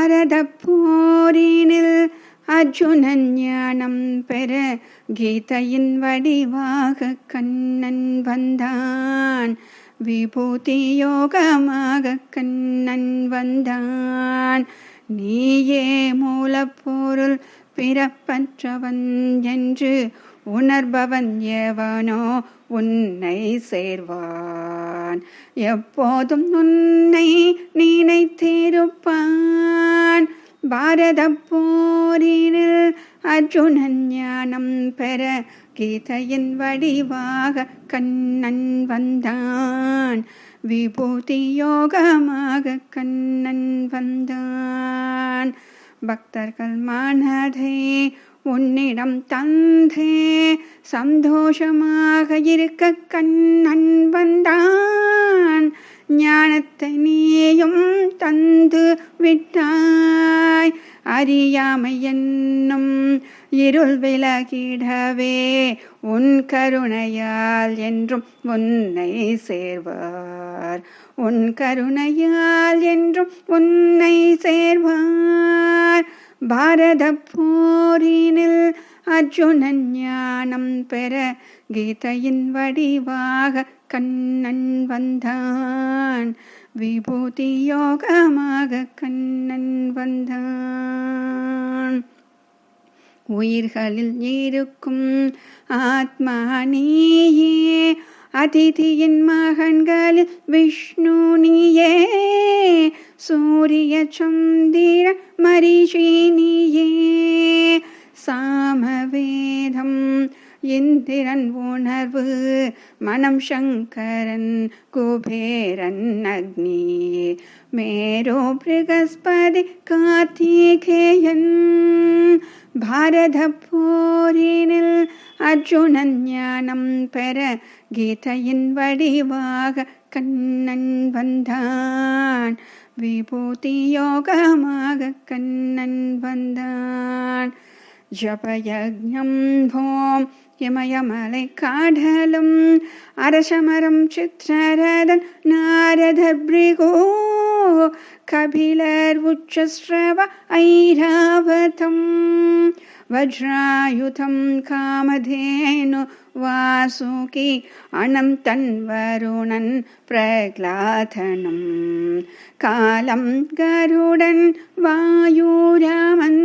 பாரத போரினில் அர்ஜுனன் ஞானம் பெற கீதையின் வடிவாக கண்ணன் வந்தான். விபூதி யோகமாக கண்ணன் வந்தான். நீயே மூலப்பொருள் பிறப்பற்றவன் என்று உணர்பவன் எவனோ உன்னை சேர்வான். எப்போதும் உன்னை நினைத்திருப்பான். பாரத போரினில் அர்ஜுனன் ஞானம் பெற கீதையின் வடிவாக கண்ணன் வந்தான். விபூதி யோகமாக கண்ணன் வந்தான். பக்தர்கள் மனதை உன்னிடம் தந்தே சந்தோஷமாக இருக்க கண்ணன் வந்தான். ஞானத்தை நீயும் தந்து விட்டாய். அறியாமை என்னும் இருள் விலகிடவே உன் கருணையால் என்றும் உன்னை சேர்வார். உன் கருணையால் என்றும் உன்னை சேர்வார். பாரத போரினில் அர்ஜுனன் ஞானம் பெற கீதையின் வடிவாக கண்ணன் வந்தான். விபூதி யோகமாக கண்ணன் வந்தான். உயிர்களில் இருக்கும் ஆத்மா நீயே, அதிதியின் மகன்களில் விஷ்ணு நீயே, சூரிய சந்திர மரீஷி நீயே, சாமவேதம் இந்திரன் உணர்வு மனம் சங்கரன் குபேரன் அக்னி, மேரோ ப்ருகஸ்பதி கார்த்திகேயன். பாரத போரினில் அர்ஜுனன் ஞானம் பெற கீதையின் வடிவாக கண்ணன் வந்தான். விபூதி யோகமாக கண்ணன் வந்தான். ஜபயஜ்ஞம் போம் இமயமலை காடலும் அரசமரம் சித்திரரதன் நாரதர் பிரிகோ, கபிலர் உச்சஸ்ரவ ஐராவதம், வஜ்ராயுதம் காமதேனு வாசுகி, அனம் தன்வருணன் பிரகலாதனம், காலம் கருடன் வாயுராமன்.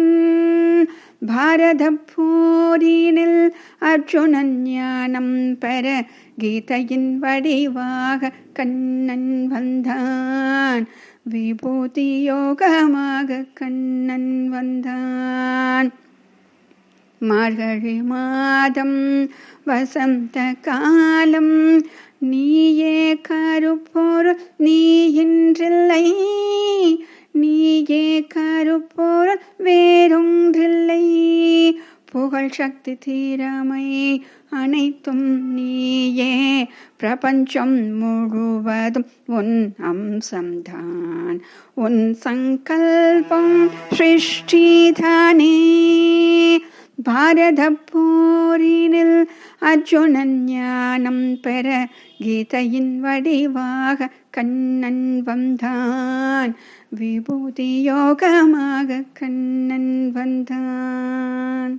பாரத போரினில் அர்ஜுனன் ஞானம் பெற கீதையின் வடிவாக கண்ணன் வந்தான். விபூதி யோகமாக கண்ணன் வந்தான். மார்கழி மாதம் வசந்த காலம் நீயே கருப்பொருள் நீ இன்றில்லை, நீயே கருப்பொருள் வேறொன்றில்லை, புகழ் சக்தி தீரமை அனைத்தும் நீயே, பிரபஞ்சம் முழுவதும் உன் அம்சம்தான், உன் சங்கல்பம் சிருஷ்டிதானே. பாரத போரினில் அர்ஜுனன் ஞானம் பெற கீதையின் வடிவாக கண்ணன் வந்தான். விபூதி யோகமாக கண்ணன் வந்தான்.